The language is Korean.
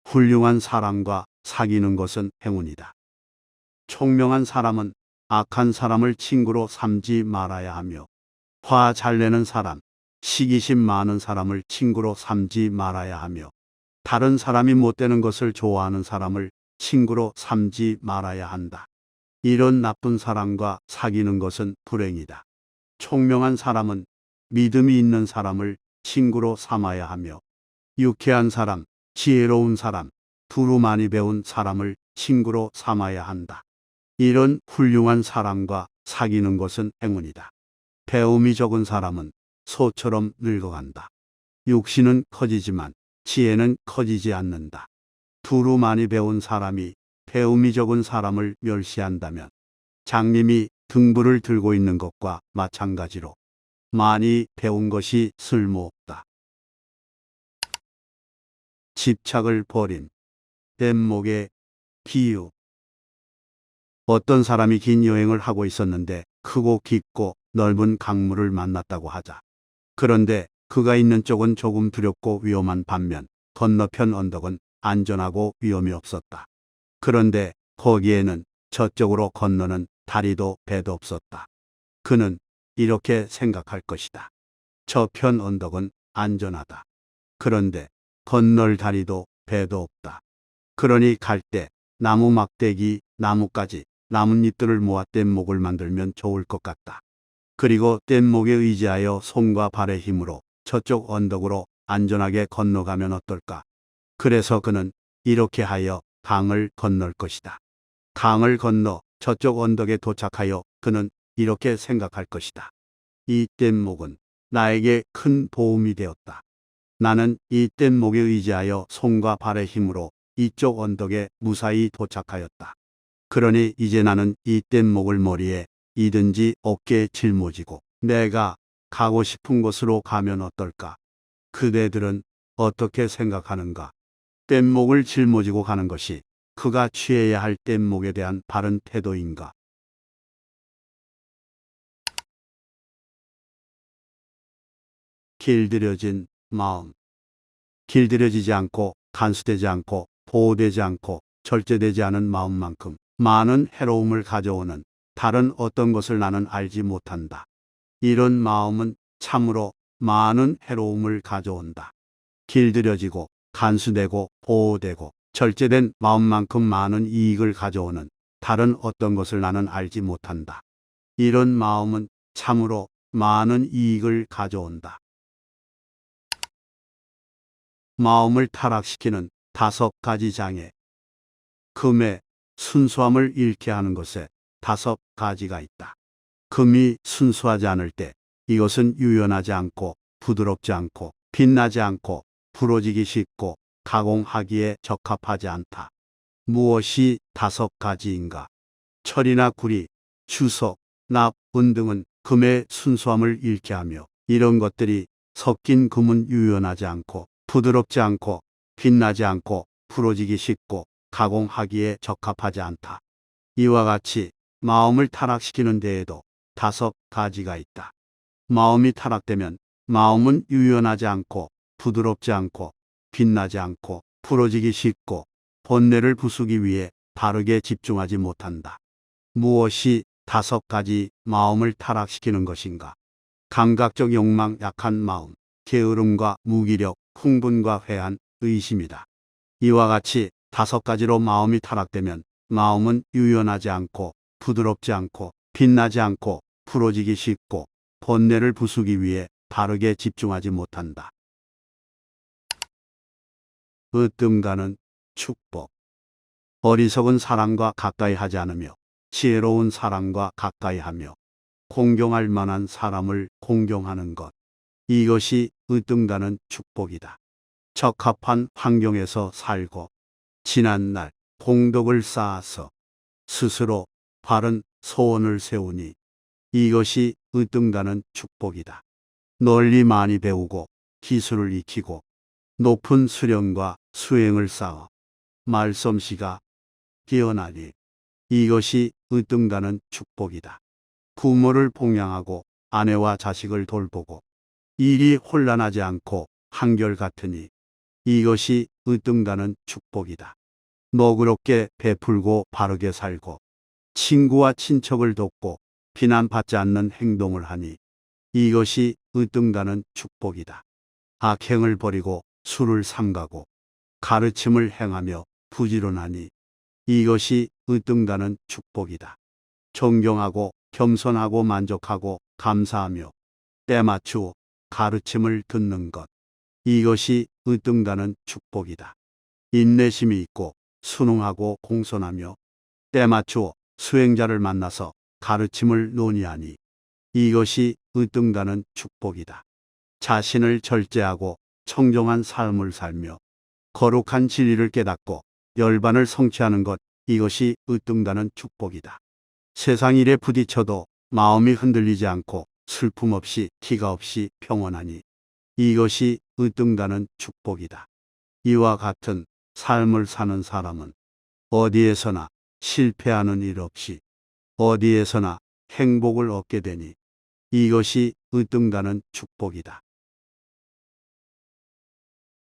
훌륭한 사람과 사귀는 것은 행운이다. 총명한 사람은 악한 사람을 친구로 삼지 말아야 하며, 화 잘 내는 사람, 시기심 많은 사람을 친구로 삼지 말아야 하며, 다른 사람이 못되는 것을 좋아하는 사람을 친구로 삼지 말아야 한다. 이런 나쁜 사람과 사귀는 것은 불행이다. 총명한 사람은 믿음이 있는 사람을 친구로 삼아야 하며, 유쾌한 사람, 지혜로운 사람, 두루 많이 배운 사람을 친구로 삼아야 한다. 이런 훌륭한 사람과 사귀는 것은 행운이다. 배움이 적은 사람은 소처럼 늙어간다. 육신은 커지지만 지혜는 커지지 않는다. 두루 많이 배운 사람이 배움이 적은 사람을 멸시한다면 장님이 등불을 들고 있는 것과 마찬가지로 많이 배운 것이 쓸모없다. 집착을 버림. 뗏목의 비유. 어떤 사람이 긴 여행을 하고 있었는데 크고 깊고 넓은 강물을 만났다고 하자. 그런데 그가 있는 쪽은 조금 두렵고 위험한 반면 건너편 언덕은 안전하고 위험이 없었다. 그런데 거기에는 저쪽으로 건너는 다리도 배도 없었다. 그는 이렇게 생각할 것이다. 저편 언덕은 안전하다. 그런데 건널 다리도 배도 없다. 그러니 갈 때 나무 막대기, 나뭇가지, 나뭇잎들을 모아 뗏목을 만들면 좋을 것 같다. 그리고 뗏목에 의지하여 손과 발의 힘으로 저쪽 언덕으로 안전하게 건너가면 어떨까? 그래서 그는 이렇게 하여 강을 건널 것이다. 강을 건너 저쪽 언덕에 도착하여 그는 이렇게 생각할 것이다. 이 뗏목은 나에게 큰 도움이 되었다. 나는 이 뗏목에 의지하여 손과 발의 힘으로 이쪽 언덕에 무사히 도착하였다. 그러니 이제 나는 이 뗏목을 머리에 이든지 어깨에 짊어지고 내가 가고 싶은 곳으로 가면 어떨까? 그대들은 어떻게 생각하는가? 뗏목을 짊어지고 가는 것이 그가 취해야 할 뗏목에 대한 바른 태도인가? 길들여진 마음. 길들여지지 않고 간수되지 않고 보호되지 않고 절제되지 않은 마음만큼 많은 해로움을 가져오는 다른 어떤 것을 나는 알지 못한다. 이런 마음은 참으로 많은 해로움을 가져온다. 길들여지고 간수되고 보호되고 절제된 마음만큼 많은 이익을 가져오는 다른 어떤 것을 나는 알지 못한다. 이런 마음은 참으로 많은 이익을 가져온다. 마음을 타락시키는 5가지 장애. 금의 순수함을 잃게 하는 것에 5가지가 있다. 금이 순수하지 않을 때 이것은 유연하지 않고 부드럽지 않고 빛나지 않고 부러지기 쉽고 가공하기에 적합하지 않다. 무엇이 5가지인가? 철이나 구리, 주석, 납, 은 등은 금의 순수함을 잃게 하며 이런 것들이 섞인 금은 유연하지 않고 부드럽지 않고 빛나지 않고 부러지기 쉽고 가공하기에 적합하지 않다. 이와 같이 마음을 타락시키는 데에도 5가지가 있다. 마음이 타락되면 마음은 유연하지 않고 부드럽지 않고 빛나지 않고 부러지기 쉽고 본뇌를 부수기 위해 바르게 집중하지 못한다. 무엇이 5가지 마음을 타락시키는 것인가? 감각적 욕망, 약한 마음, 게으름과 무기력, 흥분과 회한, 의심이다. 이와 같이 5가지로 마음이 타락되면 마음은 유연하지 않고 부드럽지 않고 빛나지 않고 부러지기 쉽고 본뇌를 부수기 위해 바르게 집중하지 못한다. 으뜸가는 축복. 어리석은 사람과 가까이 하지 않으며 지혜로운 사람과 가까이 하며 공경할 만한 사람을 공경하는 것. 이것이 으뜸가는 축복이다. 적합한 환경에서 살고 지난날 공덕을 쌓아서 스스로 바른 소원을 세우니 이것이 으뜸가는 축복이다. 널리 많이 배우고 기술을 익히고 높은 수련과 수행을 쌓아 말솜씨가 뛰어나니 이것이 으뜸가는 축복이다. 부모를 봉양하고 아내와 자식을 돌보고 일이 혼란하지 않고 한결같으니 이것이 으뜸가는 축복이다. 너그럽게 베풀고 바르게 살고 친구와 친척을 돕고 비난받지 않는 행동을 하니 이것이 으뜸가는 축복이다. 악행을 버리고 술을 삼가고 가르침을 행하며 부지런하니 이것이 으뜸가는 축복이다. 존경하고 겸손하고 만족하고 감사하며 때맞추어 가르침을 듣는 것. 이것이 으뜸가는 축복이다. 인내심이 있고 순응하고 공손하며 때맞추어 수행자를 만나서 가르침을 논의하니 이것이 으뜸가는 축복이다. 자신을 절제하고 청정한 삶을 살며 거룩한 진리를 깨닫고 열반을 성취하는 것. 이것이 으뜸가는 축복이다. 세상 일에 부딪혀도 마음이 흔들리지 않고 슬픔 없이 티가 없이 평온하니 이것이 으뜸가는 축복이다. 이와 같은 삶을 사는 사람은 어디에서나 실패하는 일 없이 어디에서나 행복을 얻게 되니 이것이 으뜸가는 축복이다.